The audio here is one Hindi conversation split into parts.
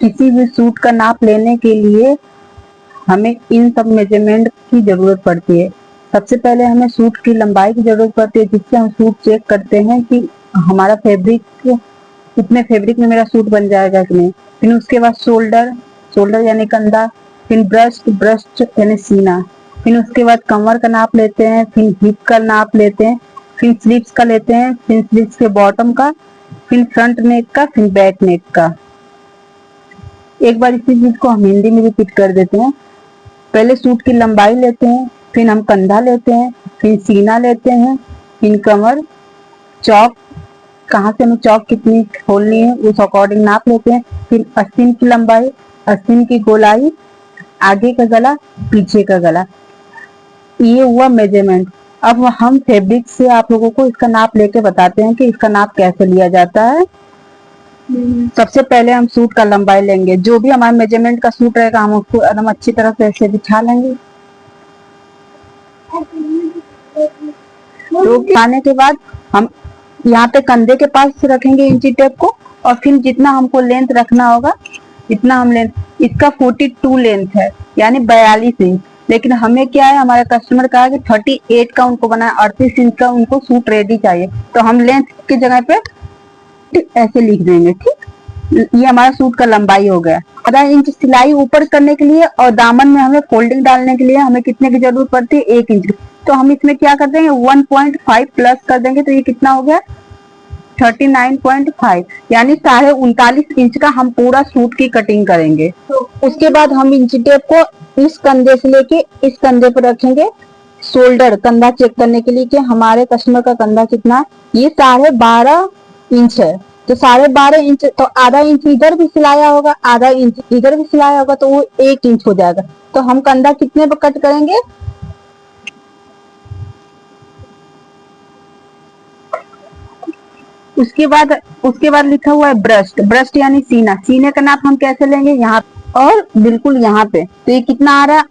किसी भी सूट का नाप लेने के लिए हमें इन सब मेजरमेंट की जरूरत पड़ती है। सबसे पहले हमें सूट की लंबाई की जरूरत पड़ती है, जिससे हम सूट चेक करते हैं कि हमारा फैब्रिक, इतने फैब्रिक में मेरा सूट बन जाएगा कि नहीं। फिर उसके बाद शोल्डर, शोल्डर यानी कंधा, फिर ब्रस्ट, ब्रस्ट यानी सीना, फिर उसके बाद कमर का नाप लेते हैं, फिर हिप का नाप लेते हैं, फिर स्लीव्स का लेते हैं, फिर स्लीव्स के बॉटम का, फिर फ्रंट नेक का, फिर बैक नेक का। एक बार इसी चीज को हम हिंदी में रिपीट कर देते हैं। पहले सूट की लंबाई लेते हैं, फिर हम कंधा लेते हैं, फिर सीना लेते हैं, फिर कमर, चौक, कहाँ से हमें चौक कितनी खोलनी है उस अकॉर्डिंग नाप लेते हैं, फिर आस्तीन की लंबाई, आस्तीन की गोलाई, आगे का गला, पीछे का गला। ये हुआ मेजरमेंट। अब हम फैब्रिक से आप लोगों को इसका नाप लेके बताते हैं कि इसका नाप कैसे लिया जाता है। सबसे पहले हम सूट का लंबाई लेंगे, जो भी हमारा मेजरमेंट का सूट रहेगा हम उसको एकदम अच्छी तरह से ऐसे बिछा लेंगे। तो आने के बाद हम यहाँ पे कंधे के पास रखेंगे इंची टेप को, और फिर जितना हमको लेंथ रखना होगा इतना हम लेंथ, इसका 42 लेंथ है यानी 42 इंच। लेकिन हमें क्या है, हमारे कस्टमर का है कि 38 का उनको बना है, 38 इंच का उनको सूट रेडी चाहिए, तो हम लेंथ की जगह पे ऐसे लिख देंगे। ठीक, ये हमारा सूट का लंबाई हो गया। आधा इंच सिलाई ऊपर करने के लिए और दामन में हमें फोल्डिंग डालने के लिए हमें कितने की जरूरत पड़ती है, 1 इंच। तो हम इसमें क्या कर देंगे, 1.5 प्लस कर देंगे, तो ये कितना हो गया, 39.5 यानी 39.5 इंच का हम पूरा सूट की कटिंग करेंगे। तो उसके बाद हम इंची टेप को इस कंधे से लेके इस कंधे पर रखेंगे, शोल्डर, कंधा चेक करने के लिए कि हमारे कस्टमर का कंधा कितना है। ये 12.5 इंच है, तो 12.5 इंच, तो आधा इंच इधर भी सिलाया होगा, आधा इंच इधर भी सिलाया होगा, तो वो 1 इंच हो जाएगा। तो हम कंधा कितने पर कट करेंगे, उसके बाद लिखा हुआ है ब्रस्ट, ब्रस्ट यानी सीना, सीने का नाप हम कैसे लेंगे, यहाँ और बिल्कुल यहाँ पे। तो ये कितना आ रहा है,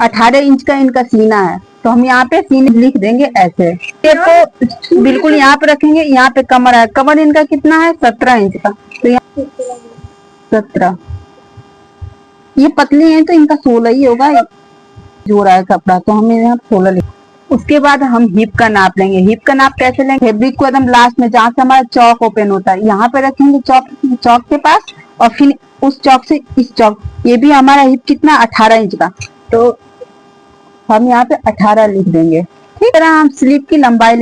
18 इंच का इनका सीना है, तो हम यहाँ पे सीने लिख देंगे ऐसे। तो बिल्कुल यहाँ पे रखेंगे। यहाँ पे कमर है, कमर इनका कितना है, 17 इंच का, तो यहाँ 17, ये पतली है तो इनका 16 ही होगा, जो रहा है कपड़ा, तो हमें यहाँ 16 लिख। उसके बाद हम हिप का नाप लेंगे। हिप का नाप कैसे लेंगे, फैब्रिक को एकदम लास्ट में जहाँ से हमारा चौक ओपन होता है यहाँ पे रखेंगे, चौक के पास, और फिर उस चौक से इस चौक, ये भी हमारा हिप कितना, 18 इंच का, तो हम यहाँ पे 18 लिख देंगे। ठीक है, हम स्लीव की लंबाई लेंगे।